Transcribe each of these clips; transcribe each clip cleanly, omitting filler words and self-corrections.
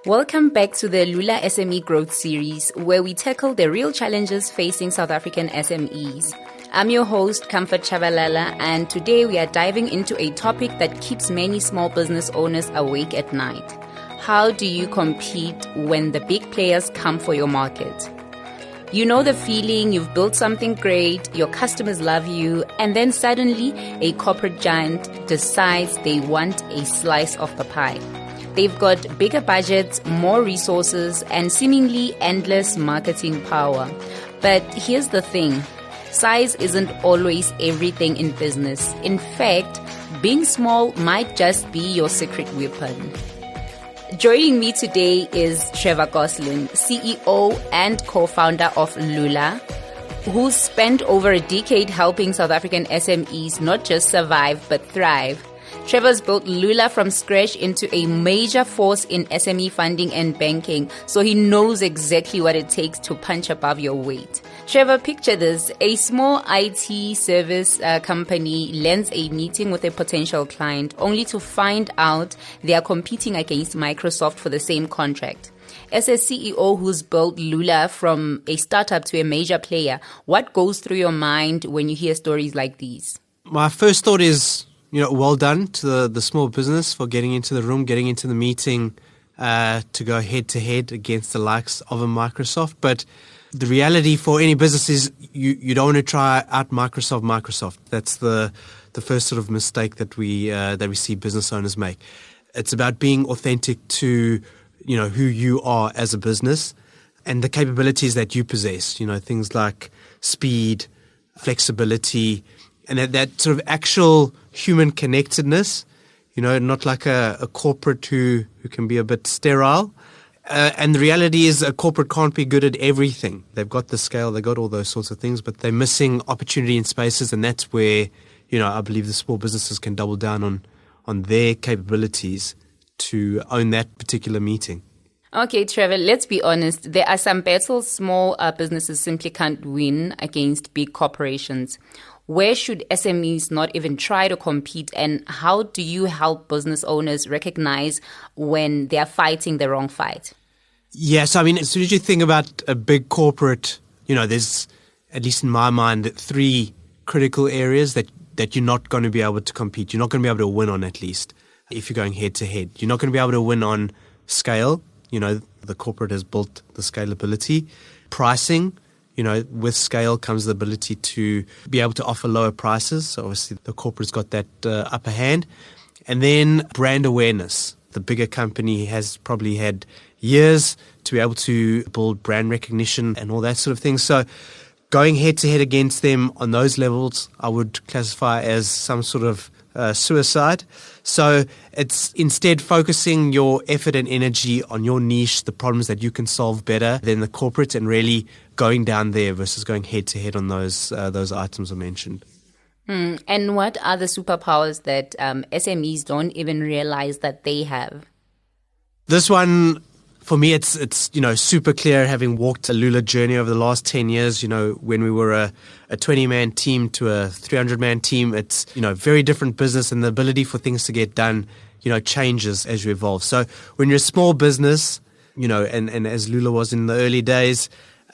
Welcome back to the Lula SME Growth Series, where we tackle the real challenges facing South African SMEs. I'm your host, Comfort Chabalala, and today we are diving into a topic that keeps many small business owners awake at night. How do you compete when the big players come for your market? You know the feeling, you've built something great, your customers love you, and then suddenly a corporate giant decides they want a slice of the pie. They've got bigger budgets, more resources, and seemingly endless marketing power. But here's the thing, size isn't always everything in business. In fact, being small might just be your secret weapon. Joining me today is Trevor Gosling, CEO and co-founder of Lula, who's spent over a decade helping South African SMEs not just survive but thrive. Trevor's built Lula from scratch into a major force in SME funding and banking, so he knows exactly what it takes to punch above your weight. Trevor, picture this. A small IT service company lands a meeting with a potential client only to find out they are competing against Microsoft for the same contract. As a CEO who's built Lula from a startup to a major player, what goes through your mind when you hear stories like these? My first thought is, well done to the small business for getting into the room, getting into the meeting to go head to head against the likes of a Microsoft. But the reality for any business is you don't want to try out Microsoft. That's the first sort of mistake that we see business owners make. It's about being authentic to who you are as a business and the capabilities that you possess. Things like speed, flexibility, and that sort of actual human connectedness. Not like a corporate who can be a bit sterile. And the reality is a corporate can't be good at everything. They've got the scale, they've got all those sorts of things, but they're missing opportunity in spaces, and that's where, I believe the small businesses can double down on their capabilities to own that particular meeting. Okay, Trevor, let's be honest. There are some battles small businesses simply can't win against big corporations. Where should SMEs not even try to compete, and how do you help business owners recognize when they are fighting the wrong fight? Yes, as soon as you think about a big corporate, there's, at least in my mind, 3 critical areas that you're not going to be able to compete. You're not going to be able to win on, at least, if you're going head to head. You're not going to be able to win on scale. The corporate has built the scalability. Pricing. With scale comes the ability to be able to offer lower prices. So obviously the corporate's got that upper hand. And then brand awareness. The bigger company has probably had years to be able to build brand recognition and all that sort of thing. So going head to head against them on those levels, I would classify as some sort of suicide. So it's instead focusing your effort and energy on your niche, the problems that you can solve better than the corporate, and really going down there versus going head to head on those items I mentioned. And what are the superpowers that SMEs don't even realize that they have? This one, for me, it's super clear, having walked a Lula journey over the last 10 years. When we were a 20-man team to a 300-man team, it's very different business, and the ability for things to get done changes as you evolve. So when you're a small business, and as Lula was in the early days,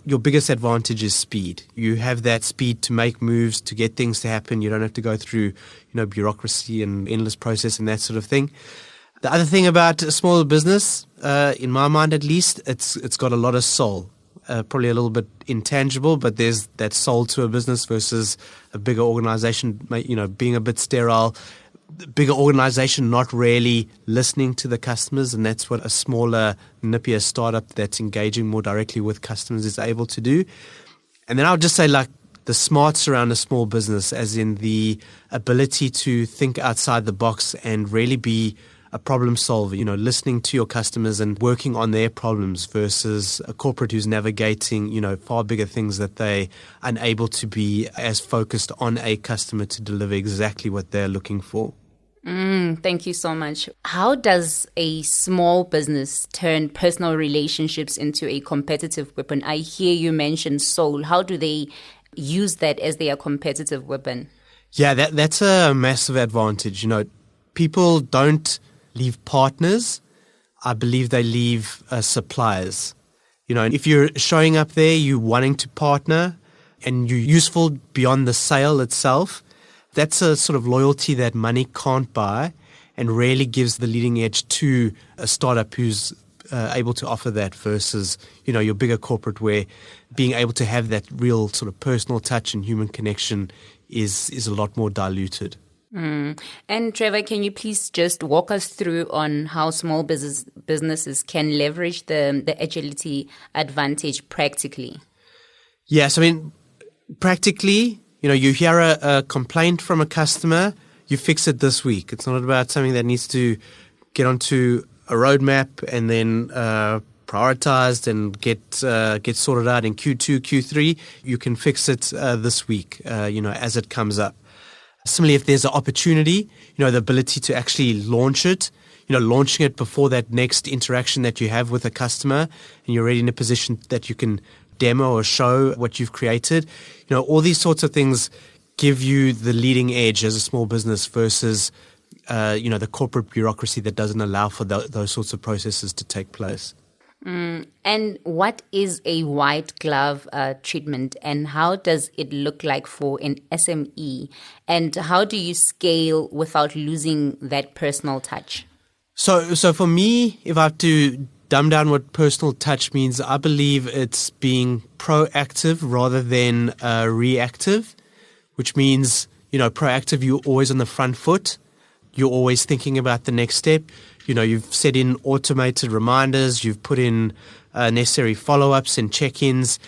your biggest advantage is speed. You have that speed to make moves, to get things to happen. You don't have to go through bureaucracy and endless process and that sort of thing. The other thing about a smaller business, in my mind at least, it's got a lot of soul. Probably a little bit intangible, but there's that soul to a business versus a bigger organization, being a bit sterile. The bigger organization not really listening to the customers, and that's what a smaller, nippier startup that's engaging more directly with customers is able to do. And then I would just say, the smarts around a small business, as in the ability to think outside the box and really be a problem solver, listening to your customers and working on their problems versus a corporate who's navigating, far bigger things that they unable to be as focused on a customer to deliver exactly what they're looking for. Thank you so much. How does a small business turn personal relationships into a competitive weapon? I hear you mention soul. How do they use that as their competitive weapon? Yeah, that's a massive advantage. People don't leave partners I believe they leave suppliers. If you're showing up there, you're wanting to partner and you're useful beyond the sale itself, that's a sort of loyalty that money can't buy and really gives the leading edge to a startup who's able to offer that versus, your bigger corporate where being able to have that real sort of personal touch and human connection is a lot more diluted. And Trevor, can you please just walk us through on how small businesses can leverage the agility advantage practically? Yes, practically, you hear a complaint from a customer, you fix it this week. It's not about something that needs to get onto a roadmap and then prioritized and get sorted out in Q2, Q3. You can fix it this week, as it comes up. Similarly, if there's an opportunity, the ability to actually launch it, launching it before that next interaction that you have with a customer and you're already in a position that you can demo or show what you've created. All these sorts of things give you the leading edge as a small business versus, the corporate bureaucracy that doesn't allow for those sorts of processes to take place. And what is a white glove treatment and how does it look like for an SME? And how do you scale without losing that personal touch? So for me, if I have to dumb down what personal touch means, I believe it's being proactive rather than reactive, which means, proactive, you're always on the front foot. You're always thinking about the next step. You've set in automated reminders. You've put in necessary follow-ups and check-ins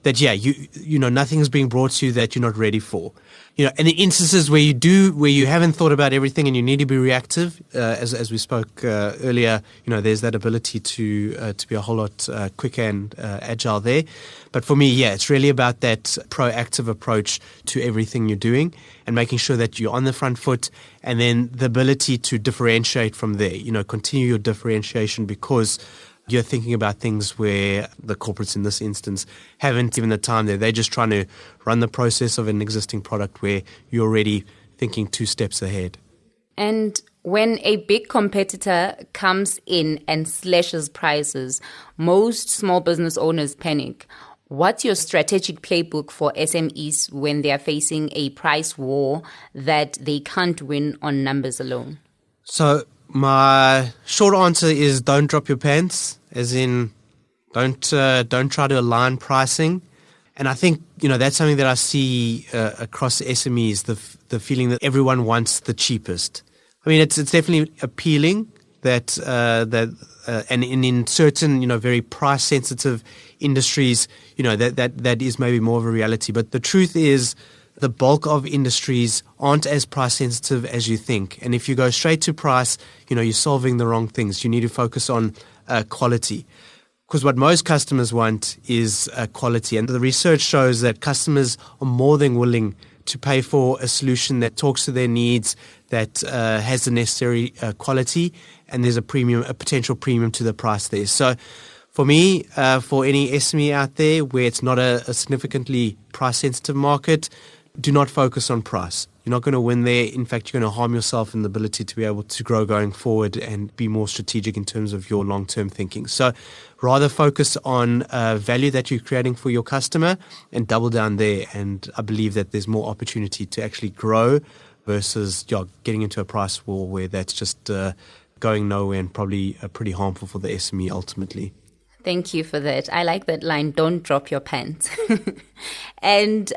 nothing's being brought to you that you're not ready for. And in instances where you haven't thought about everything and you need to be reactive, as we spoke earlier, there's that ability to be a whole lot quicker and agile there. But for me, it's really about that proactive approach to everything you're doing and making sure that you're on the front foot and then the ability to differentiate from there, continue your differentiation because you're thinking about things where the corporates in this instance haven't given the time there. They're just trying to run the process of an existing product where you're already thinking 2 steps ahead. And when a big competitor comes in and slashes prices, most small business owners panic. What's your strategic playbook for SMEs when they are facing a price war that they can't win on numbers alone? So my short answer is don't drop your pants, as in don't try to align pricing. And I think, that's something that I see across SMEs, the feeling that everyone wants the cheapest. It's definitely appealing that and in certain, very price sensitive industries, that is maybe more of a reality. But the truth is the bulk of industries aren't as price sensitive as you think. And if you go straight to price, you're solving the wrong things. You need to focus on quality. Because what most customers want is quality. And the research shows that customers are more than willing to pay for a solution that talks to their needs, that has the necessary quality, and there's a potential premium to the price there. So for me, for any SME out there where it's not a significantly price-sensitive market, do not focus on price. You're not going to win there. In fact, you're going to harm yourself in the ability to be able to grow going forward and be more strategic in terms of your long-term thinking. So rather focus on value that you're creating for your customer and double down there. And I believe that there's more opportunity to actually grow versus getting into a price war where that's just going nowhere and probably pretty harmful for the SME ultimately. Thank you for that. I like that line, don't drop your pants. And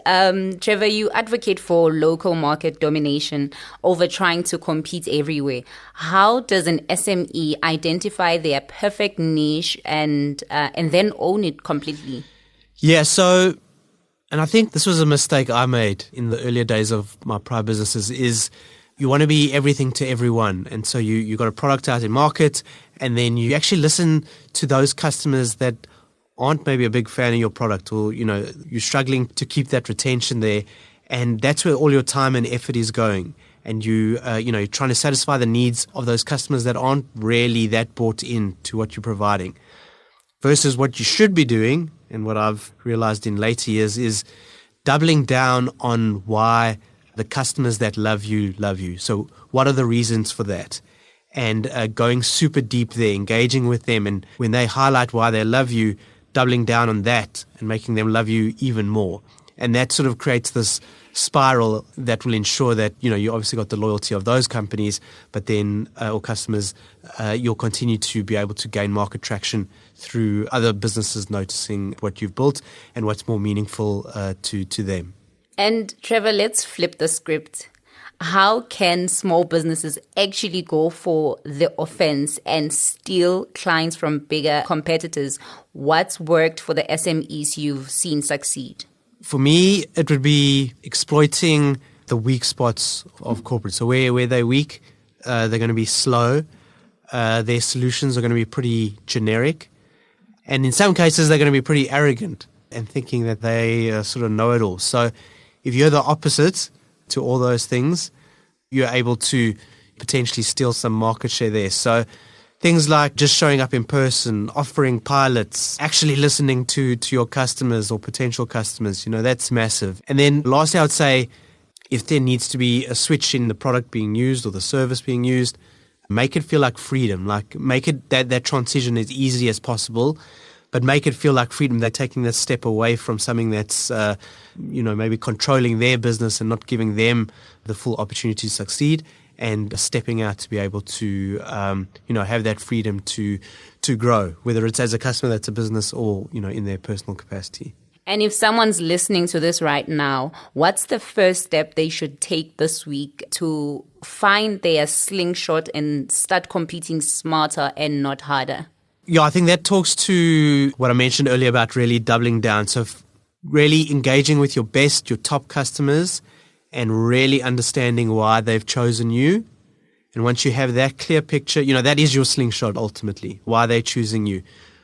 Trevor, you advocate for local market domination over trying to compete everywhere. How does an SME identify their perfect niche and then own it completely? Yeah, so, and I think this was a mistake I made in the earlier days of my prior businesses, is you want to be everything to everyone. And so you got a product out in market, and then you actually listen to those customers that aren't maybe a big fan of your product, or, you're struggling to keep that retention there. And that's where all your time and effort is going. And you're trying to satisfy the needs of those customers that aren't really that bought in to what you're providing. Versus what you should be doing, and what I've realized in later years, is doubling down on why the customers that love you. So what are the reasons for that? and going super deep there, engaging with them. And when they highlight why they love you, doubling down on that and making them love you even more. And that sort of creates this spiral that will ensure that, you obviously got the loyalty of those companies, but then, or customers, you'll continue to be able to gain market traction through other businesses noticing what you've built and what's more meaningful to them. And Trevor, let's flip the script. How can small businesses actually go for the offense and steal clients from bigger competitors? What's worked for the SMEs you've seen succeed? For me, it would be exploiting the weak spots of corporate. So where they're weak, they're going to be slow. Their solutions are going to be pretty generic. And in some cases, they're going to be pretty arrogant and thinking that they sort of know it all. So if you're the opposite to all those things, you're able to potentially steal some market share there. So things like just showing up in person, offering pilots, actually listening to your customers or potential customers, that's massive. And then lastly, I would say if there needs to be a switch in the product being used or the service being used, make it feel like freedom, like make it that transition as easy as possible, but make it feel like freedom. They're taking that step away from something that's, maybe controlling their business and not giving them the full opportunity to succeed, and stepping out to be able to, have that freedom to grow, whether it's as a customer that's a business or, in their personal capacity. And if someone's listening to this right now, what's the first step they should take this week to find their slingshot and start competing smarter and not harder? Yeah, I think that talks to what I mentioned earlier about really doubling down. So really engaging with your top customers and really understanding why they've chosen you. And once you have that clear picture, that is your slingshot ultimately, why they're choosing you.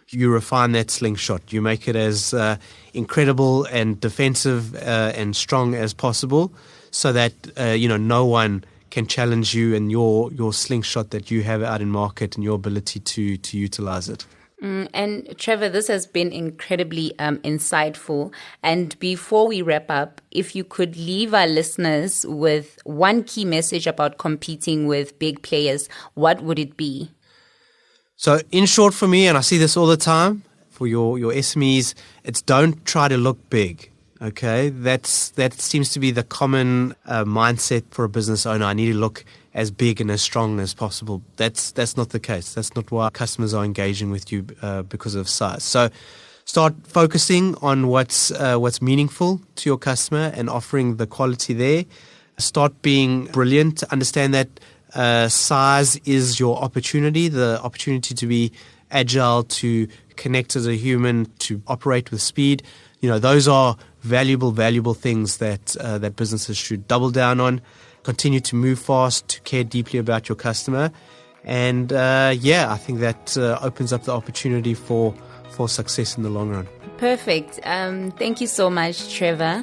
You refine that slingshot. You make it as incredible and defensive and strong as possible so that, no one can challenge you and your slingshot that you have out in market and your ability to utilize it. And Trevor, this has been incredibly insightful. And before we wrap up, if you could leave our listeners with one key message about competing with big players, what would it be? So in short for me, and I see this all the time, for your SMEs, it's don't try to look big. Okay, that seems to be the common mindset for a business owner. I need to look as big and as strong as possible. That's not the case. That's not why customers are engaging with you because of size. So start focusing on what's meaningful to your customer and offering the quality there. Start being brilliant. Understand that size is your opportunity, the opportunity to be agile, to connect as a human, to operate with speed. Those are valuable things that businesses should double down on. Continue to move fast, to care deeply about your customer. And I think that opens up the opportunity for success in the long run. Perfect. Thank you so much, Trevor.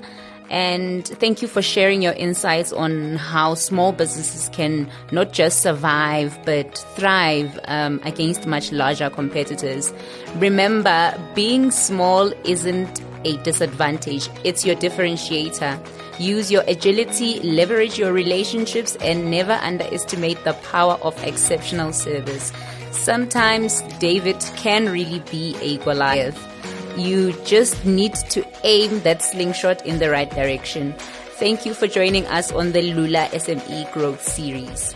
And thank you for sharing your insights on how small businesses can not just survive, but thrive against much larger competitors. Remember, being small isn't a disadvantage. It's your differentiator. Use your agility, leverage your relationships, and never underestimate the power of exceptional service. Sometimes David can really be a Goliath. You just need to aim that slingshot in the right direction. Thank you for joining us on the Lula SME Growth Series.